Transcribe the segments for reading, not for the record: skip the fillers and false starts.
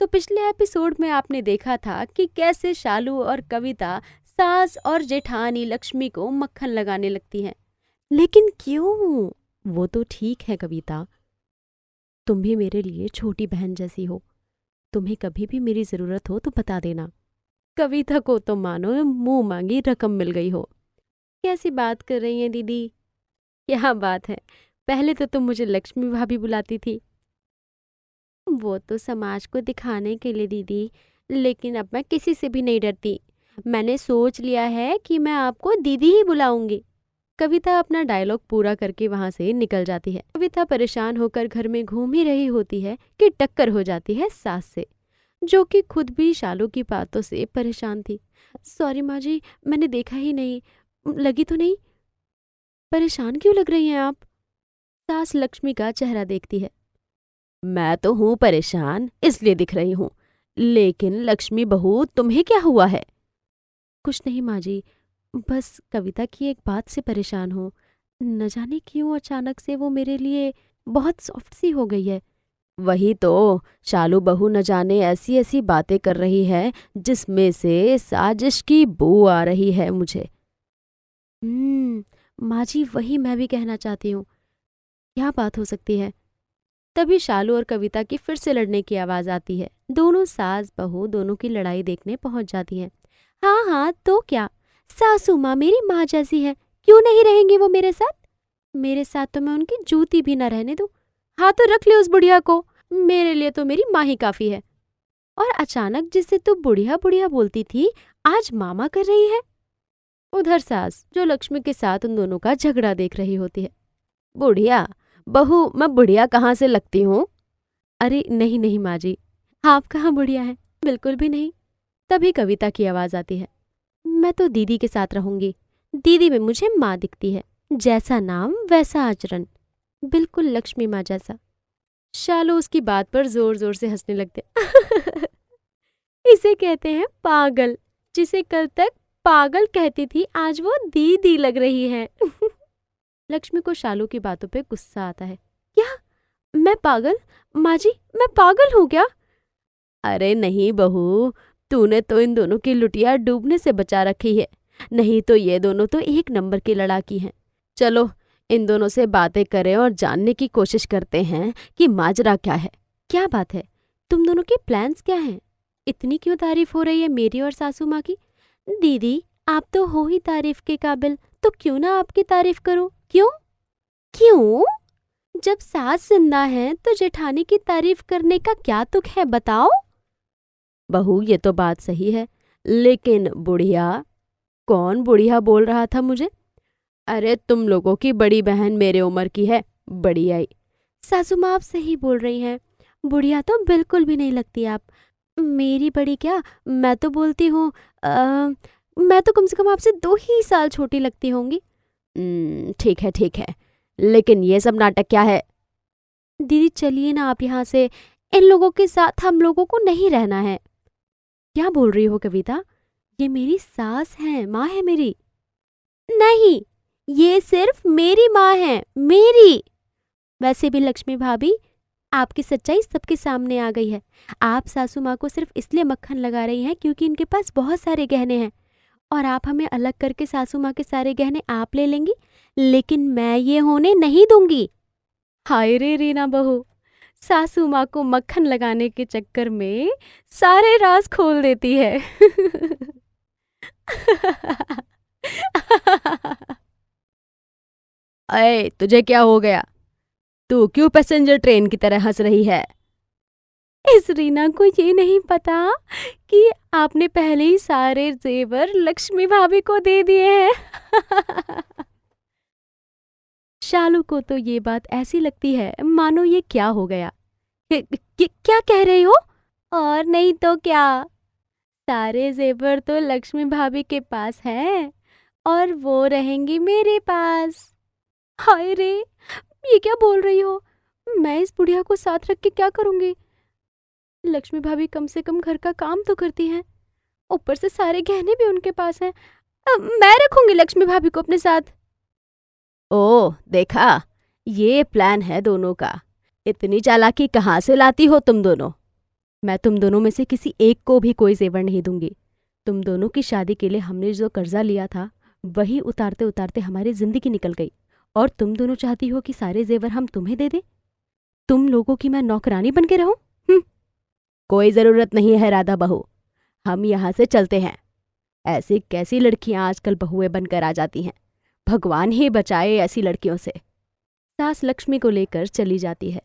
तो पिछले एपिसोड में आपने देखा था कि कैसे शालू और कविता सास और जेठानी लक्ष्मी को मक्खन लगाने लगती हैं। लेकिन क्यों? वो तो ठीक है कविता, तुम भी मेरे लिए छोटी बहन जैसी हो। तुम्हें कभी भी मेरी ज़रूरत हो तो बता देना। कविता को तो मानो मुंह मांगी रकम मिल गई हो। कैसी बात कर रही हैं दीदी? क्या बात है, पहले तो तुम मुझे लक्ष्मी भाभी बुलाती थी। वो तो समाज को दिखाने के लिए दीदी, लेकिन अब मैं किसी से भी नहीं डरती। मैंने सोच लिया है कि मैं आपको दीदी ही बुलाऊंगी। कविता अपना डायलॉग पूरा करके वहां से निकल जाती है। कविता परेशान होकर घर में घूम ही रही होती है कि टक्कर हो जाती है सास से, जो कि खुद भी शालू की बातों से परेशान थी। सॉरी माँ जी, मैंने देखा ही नहीं। लगी तो नहीं? परेशान क्यों लग रही हैं आप? सास लक्ष्मी का चेहरा देखती है। मैं तो हूँ परेशान, इसलिए दिख रही हूँ। लेकिन लक्ष्मी बहू, तुम्हें क्या हुआ है? कुछ नहीं माँ जी, बस कविता की एक बात से परेशान हूँ। न जाने क्यों अचानक से वो मेरे लिए बहुत सॉफ्ट सी हो गई है। वही तो, शालू बहू न जाने ऐसी ऐसी बातें कर रही है जिसमें से साजिश की बू आ रही है मुझे। माँ जी, वही मैं भी कहना चाहती हूँ। क्या बात हो सकती है? तभी शालू और कविता की फिर से लड़ने की आवाज आती है। दोनों सास बहू दोनों की लड़ाई देखने पहुंच जाती हैं। हाँ हाँ, तो क्या? सासू माँ मेरी माँ जैसी है, क्यों नहीं रहेंगी वो मेरे साथ? मेरे साथ तो मैं उनकी जूती भी न रहने दूं। हाँ तो रख ले उस बुढ़िया को, मेरे लिए तो मेरी माँ ही काफी है। और अचानक जिससे तू बुढ़िया बुढ़िया बोलती थी, आज मामा कर रही है। उधर सास जो लक्ष्मी के साथ उन दोनों का झगड़ा देख रही होती है। बुढ़िया? बहू, मैं बुढ़िया कहाँ से लगती हूँ? अरे नहीं नहीं माँ जी, आप कहाँ बुढ़िया हैं, बिल्कुल भी नहीं। तभी कविता की आवाज आती है। मैं तो दीदी के साथ रहूंगी। दीदी में मुझे माँ दिखती है, जैसा नाम वैसा आचरण, बिल्कुल लक्ष्मी माँ जैसा। शालू उसकी बात पर जोर जोर से हंसने लगते। इसे कहते हैं पागल। जिसे कल तक पागल कहती थी, आज वो दीदी लग रही है। लक्ष्मी को शालू की बातों पे गुस्सा आता है। क्या? मैं पागल? माँ जी, मैं पागल हूँ क्या? अरे नहीं बहू, तूने तो इन दोनों की लुटिया डूबने से बचा रखी है, नहीं तो ये दोनों तो एक नंबर की लड़ाकी हैं। चलो इन दोनों से बातें करें और जानने की कोशिश करते हैं कि माजरा क्या है। क्या बात है? तुम दोनों के प्लान्स क्या हैं? इतनी क्यों तारीफ हो रही है मेरी और सासू माँ की? दीदी, आप तो हो ही तारीफ के काबिल, तो क्यों ना आपकी तारीफ करो? क्यों? क्यों? जब सास जिंदा है तो जेठानी की तारीफ करने का क्या तुक है, बताओ। बहू, ये तो बात सही है, लेकिन बुढ़िया? कौन बुढ़िया बोल रहा था मुझे? अरे तुम लोगों की बड़ी बहन मेरे उम्र की है, बड़ी आई। सासू माँ, आप सही बोल रही हैं, बुढ़िया तो बिल्कुल भी नहीं लगती आप। मेरी बड़ी क्या, मैं तो बोलती हूँ मैं तो कम से कम आपसे 2 ही साल छोटी लगती होंगी। ठीक है ठीक है, लेकिन ये सब नाटक क्या है? दीदी चलिए ना आप यहाँ से, इन लोगों के साथ हम लोगों को नहीं रहना है। क्या बोल रही हो कविता? ये मेरी सास है, माँ है मेरी। नहीं, ये सिर्फ मेरी माँ है, मेरी। वैसे भी लक्ष्मी भाभी, आपकी सच्चाई सबके सामने आ गई है। आप सासू माँ को सिर्फ इसलिए मक्खन लगा रही हैं क्योंकि इनके पास बहुत सारे गहने हैं, और आप हमें अलग करके सासू माँ के सारे गहने आप ले लेंगी, लेकिन मैं ये होने नहीं दूंगी। हाय रे रीना बहू, सासू माँ को मक्खन लगाने के चक्कर में सारे राज खोल देती है। अरे तुझे क्या हो गया? तू क्यों पैसेंजर ट्रेन की तरह हंस रही है? इस रीना को ये नहीं पता कि आपने पहले ही सारे जेवर लक्ष्मी भाभी को दे दिए हैं। शालू को तो ये बात ऐसी लगती है मानो ये क्या हो गया। क्या कह रही हो? और नहीं तो क्या, सारे जेवर तो लक्ष्मी भाभी के पास हैं और वो रहेंगी मेरे पास। हाय रे, ये क्या बोल रही हो? मैं इस बुढ़िया को साथ रख के क्या करूंगी? लक्ष्मी भाभी कम से कम घर का काम तो करती हैं, ऊपर से सारे गहने भी उनके पास हैं। मैं रखूंगी लक्ष्मी भाभी को अपने साथ। ओह देखा, ये प्लान है दोनों का। इतनी चालाकी कहाँ से लाती हो तुम दोनों? मैं तुम दोनों में से किसी एक को भी कोई जेवर नहीं दूंगी। तुम दोनों की शादी के लिए हमने जो कर्जा लिया था वही उतारते उतारते हमारी जिंदगी निकल गई, और तुम दोनों चाहती हो कि सारे जेवर हम तुम्हें दे दें? तुम लोगों की मैं नौकरानी बन के रहूं? कोई जरूरत नहीं है राधा बहू, हम यहाँ से चलते हैं। ऐसी कैसी लड़कियां आजकल बहुएं बनकर आ जाती हैं, भगवान ही बचाए ऐसी लड़कियों से। सास लक्ष्मी को लेकर चली जाती है।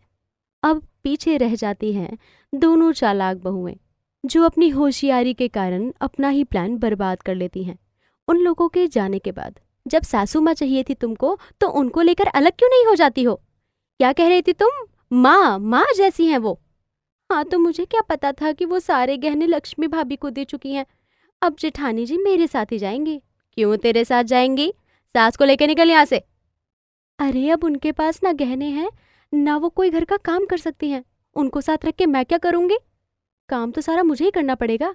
अब पीछे रह जाती हैं दोनों चालाक बहुएं, जो अपनी होशियारी के कारण अपना ही प्लान बर्बाद कर लेती हैं। उन लोगों के जाने के बाद जब सासू माँ चाहिए थी तुमको, तो उनको लेकर अलग क्यों नहीं हो जाती हो? क्या कह रही थी तुम? माँ जैसी हैं वो। हाँ, तो मुझे क्या पता था कि वो सारे गहने लक्ष्मी भाभी को दे चुकी हैं। अब जेठानी जी मेरे साथ ही जाएंगी। क्यों तेरे साथ जाएंगी? सास को लेकर निकल यहाँ से। अरे अब उनके पास ना गहने हैं ना वो कोई घर का काम कर सकती हैं, उनको साथ रख के मैं क्या करूंगी? काम तो सारा मुझे ही करना पड़ेगा।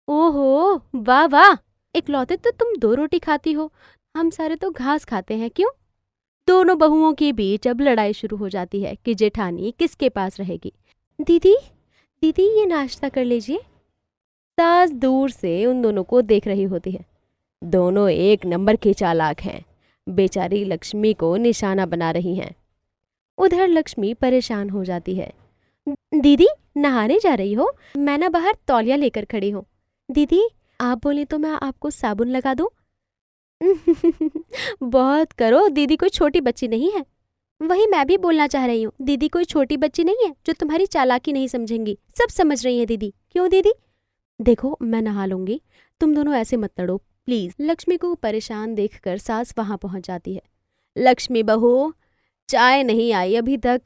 ओहो, वाह वाह, इकलौते तो तुम 2 रोटी खाती हो, हम सारे तो घास खाते हैं। क्यों? दोनों बहुओं के बीच अब लड़ाई शुरू हो जाती है कि जेठानी किसके पास रहेगी। दीदी, दीदी ये नाश्ता कर लीजिए। सास दूर से उन दोनों को देख रही होती है। दोनों एक नंबर की चालाक हैं, बेचारी लक्ष्मी को निशाना बना रही हैं। उधर लक्ष्मी परेशान हो जाती है। दीदी नहाने जा रही हो? मैं ना बाहर तौलिया लेकर खड़ी हूँ। दीदी आप बोले तो मैं आपको साबुन लगा दूँ? बहुत करो, दीदी कोई छोटी बच्ची नहीं है। वही मैं भी बोलना चाह रही हूँ, दीदी कोई छोटी बच्ची नहीं है जो तुम्हारी चालाकी नहीं समझेंगी, सब समझ रही है दीदी। क्यों दीदी? देखो मैं नहा लूंगी, तुम दोनों ऐसे मत लड़ो प्लीज। लक्ष्मी को परेशान देखकर सास वहां पहुंच जाती है। लक्ष्मी बहू, चाय नहीं आई अभी तक।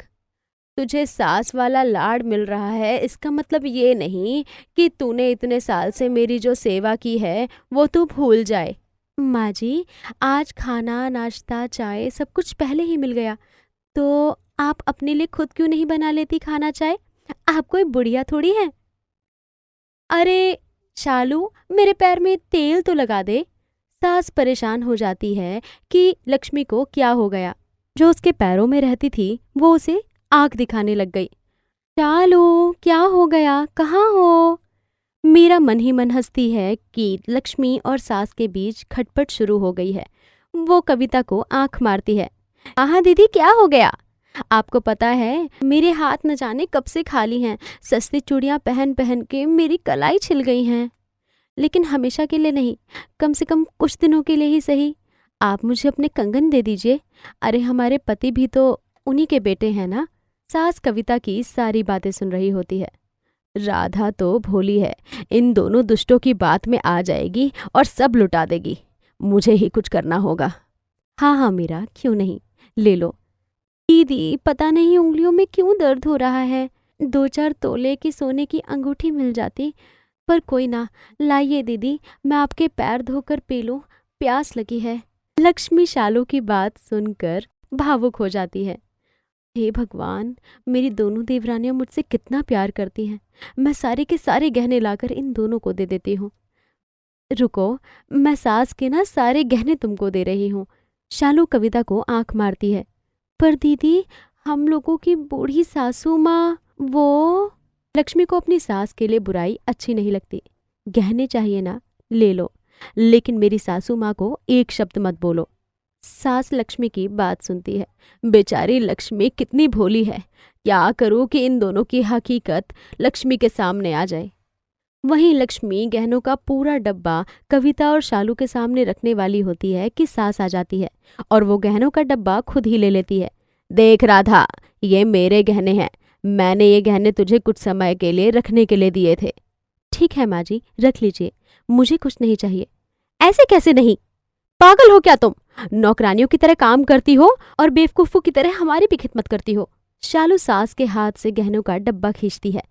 तुझे सास वाला लाड़ मिल रहा है, इसका मतलब ये नहीं कि तूने इतने साल से मेरी जो सेवा की है वो तू भूल जाए। माँ जी, आज खाना नाश्ता चाय सब कुछ पहले ही मिल गया, तो आप अपने लिए खुद क्यों नहीं बना लेती खाना चाय? आप कोई बुढ़िया थोड़ी है। अरे शालू, मेरे पैर में तेल तो लगा दे। सास परेशान हो जाती है कि लक्ष्मी को क्या हो गया। जो उसके पैरों में रहती थी वो उसे आंख दिखाने लग गई। शालू क्या हो गया, कहाँ हो? मेरा मन ही मन हंसती है कि लक्ष्मी और सास के बीच खटपट शुरू हो गई है। वो कविता को आंख मारती है। हाँ दीदी क्या हो गया? आपको पता है मेरे हाथ न जाने कब से खाली हैं, सस्ती चूड़ियाँ पहन पहन के मेरी कलाई छिल गई हैं। लेकिन हमेशा के लिए नहीं, कम से कम कुछ दिनों के लिए ही सही। आप मुझे अपने कंगन दे दीजिए। अरे हमारे पति भी तो उन्हीं के बेटे हैं ना। सास कविता की सारी बातें सुन रही होती है। राधा तो भोली है, इन दोनों दुष्टों की बात में आ जाएगी और सब लुटा देगी। मुझे ही कुछ करना होगा। हाँ मीरा, क्यों नहीं, ले लो। दीदी पता नहीं उंगलियों में क्यों दर्द हो रहा है, 2-4 तोले की सोने की अंगूठी मिल जाती, पर कोई ना। लाइए दीदी, मैं आपके पैर धोकर पी लूं, प्यास लगी है। लक्ष्मी शालू की बात सुनकर भावुक हो जाती है। हे भगवान, मेरी दोनों देवरानियां मुझसे कितना प्यार करती हैं। मैं सारे के सारे गहने लाकर इन दोनों को दे देती हूँ। रुको, मैं सास के ना सारे गहने तुमको दे रही हूँ। शालू कविता को आंख मारती है। पर दीदी, हम लोगों की बूढ़ी सासू माँ, वो। लक्ष्मी को अपनी सास के लिए बुराई अच्छी नहीं लगती। गहने चाहिए ना, ले लो, लेकिन मेरी सासू माँ को एक शब्द मत बोलो। सास लक्ष्मी की बात सुनती है। बेचारी लक्ष्मी कितनी भोली है, क्या करूँ कि इन दोनों की हकीकत लक्ष्मी के सामने आ जाए। वहीं लक्ष्मी गहनों का पूरा डब्बा कविता और शालू के सामने रखने वाली होती है कि सास आ जाती है और वो गहनों का डब्बा खुद ही ले लेती है। देख राधा, ये मेरे गहने हैं, मैंने ये गहने तुझे कुछ समय के लिए रखने के लिए दिए थे। ठीक है माँ जी, रख लीजिए, मुझे कुछ नहीं चाहिए। ऐसे कैसे नहीं, पागल हो क्या तुम? नौकरानियों की तरह काम करती हो और बेवकूफों की तरह हमारी भी खिदमत करती हो। शालू सास के हाथ से गहनों का डब्बा खींचती है।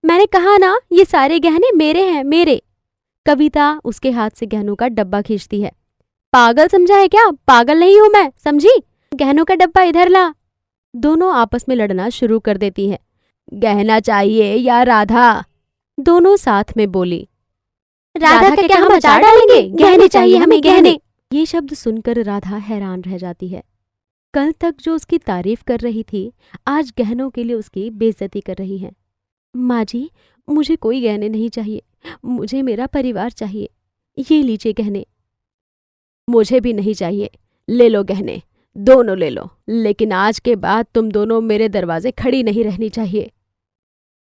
मैंने कहा ना, ये सारे गहने मेरे हैं, मेरे। कविता उसके हाथ से गहनों का डब्बा खींचती है। पागल समझा है क्या? पागल नहीं हूं मैं, समझी? गहनों का डब्बा इधर ला। दोनों आपस में लड़ना शुरू कर देती है। गहना चाहिए या राधा? दोनों साथ में बोली। राधा का क्या हम अचार डालेंगे? गहने चाहिए हमें, गहने। ये शब्द सुनकर राधा हैरान रह जाती है। कल तक जो उसकी तारीफ कर रही थी, आज गहनों के लिए उसकी बेइज्जती कर रही है। माँ जी, मुझे कोई गहने नहीं चाहिए, मुझे मेरा परिवार चाहिए। ये लीजिए गहने। मुझे भी नहीं चाहिए, ले लो गहने, दोनों ले लो, लेकिन आज के बाद तुम दोनों मेरे दरवाजे खड़ी नहीं रहनी चाहिए।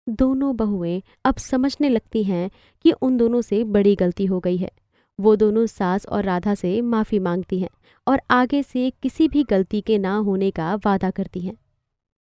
दोनों बहुएं अब समझने लगती हैं कि उन दोनों से बड़ी गलती हो गई है। वो दोनों सास और राधा से माफ़ी मांगती हैं और आगे से किसी भी गलती के ना होने का वादा करती हैं।